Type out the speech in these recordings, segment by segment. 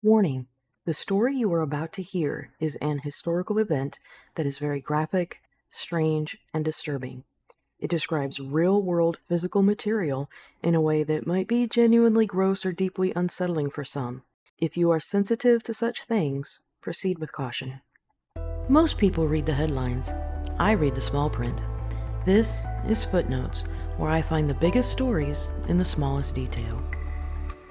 Warning: the story you are about to hear is an historical event that is very graphic, strange, and disturbing. It describes real-world physical material in a way that might be genuinely gross or deeply unsettling for some. If you are sensitive to such things, proceed with caution. Most people read the headlines. I read the small print. This is Footnotes, where I find the biggest stories in the smallest detail.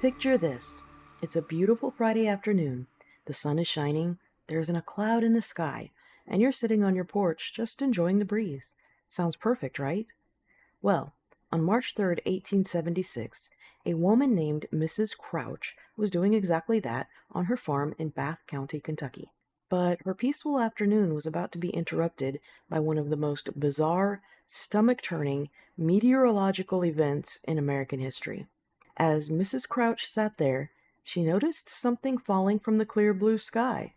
Picture this. It's a beautiful Friday afternoon. The sun is shining, there isn't a cloud in the sky, and you're sitting on your porch just enjoying the breeze. Sounds perfect, right? Well, on March 3rd, 1876, a woman named Mrs. Crouch was doing exactly that on her farm in Bath County, Kentucky. But her peaceful afternoon was about to be interrupted by one of the most bizarre, stomach-turning meteorological events in American history. As Mrs. Crouch sat there, she noticed something falling from the clear blue sky.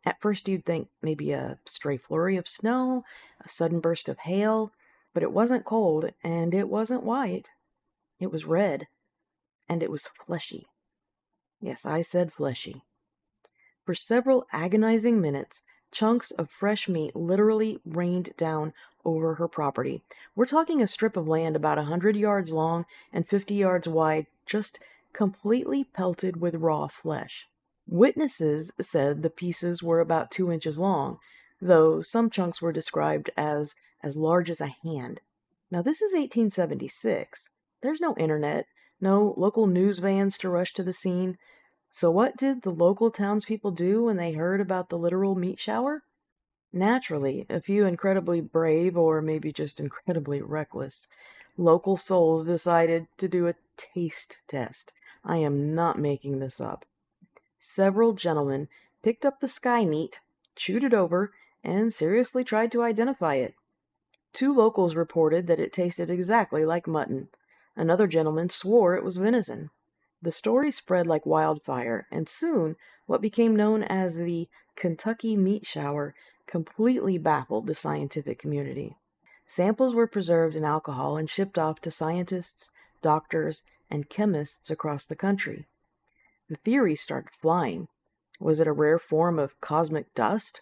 At first you'd think maybe a stray flurry of snow, a sudden burst of hail, but it wasn't cold, and it wasn't white. It was red, and it was fleshy. Yes, I said fleshy. For several agonizing minutes, chunks of fresh meat literally rained down over her property. We're talking a strip of land about 100 yards long and 50 yards wide, just completely pelted with raw flesh. Witnesses said the pieces were about 2 inches long, though some chunks were described as large as a hand. Now this is 1876. There's no internet, no local news vans to rush to the scene. So what did the local townspeople do when they heard about the literal meat shower? Naturally, a few incredibly brave, or maybe just incredibly reckless, local souls decided to do a taste test. I am not making this up. Several gentlemen picked up the sky meat, chewed it over, and seriously tried to identify it. 2 locals reported that it tasted exactly like mutton. Another gentleman swore it was venison. The story spread like wildfire, and soon what became known as the Kentucky meat shower completely baffled the scientific community. Samples were preserved in alcohol and shipped off to scientists, doctors, and chemists across the country. The theories started flying. Was it a rare form of cosmic dust?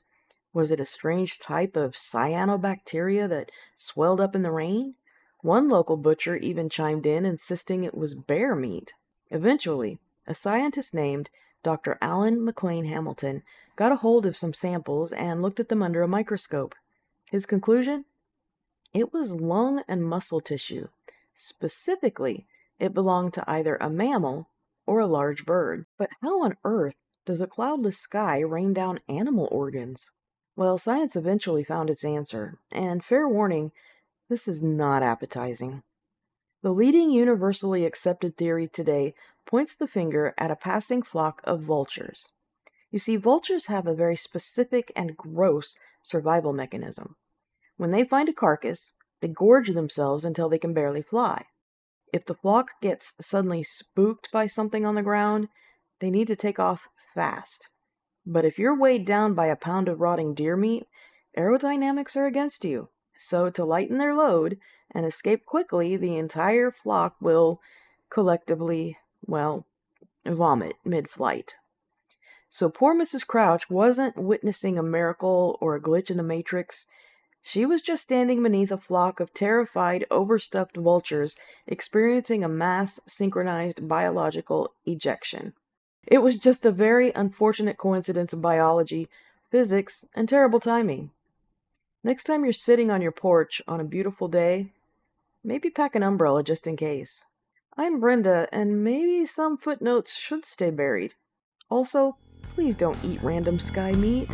Was it a strange type of cyanobacteria that swelled up in the rain? One local butcher even chimed in, insisting it was bear meat. Eventually, a scientist named Dr. Allen McLean Hamilton got a hold of some samples and looked at them under a microscope. His conclusion? It was lung and muscle tissue. Specifically, it belonged to either a mammal or a large bird. But how on earth does a cloudless sky rain down animal organs? Well, science eventually found its answer, and fair warning, this is not appetizing. The leading universally accepted theory today points the finger at a passing flock of vultures. You see, vultures have a very specific and gross survival mechanism. When they find a carcass, they gorge themselves until they can barely fly. If the flock gets suddenly spooked by something on the ground, they need to take off fast. But if you're weighed down by a pound of rotting deer meat, aerodynamics are against you. So to lighten their load and escape quickly, the entire flock will collectively, vomit mid-flight. So poor Mrs. Crouch wasn't witnessing a miracle or a glitch in the Matrix. She was just standing beneath a flock of terrified, overstuffed vultures experiencing a mass synchronized biological ejection. It was just a very unfortunate coincidence of biology, physics, and terrible timing. Next time you're sitting on your porch on a beautiful day, maybe pack an umbrella just in case. I'm Brenda, and maybe some footnotes should stay buried. Also, please don't eat random sky meat.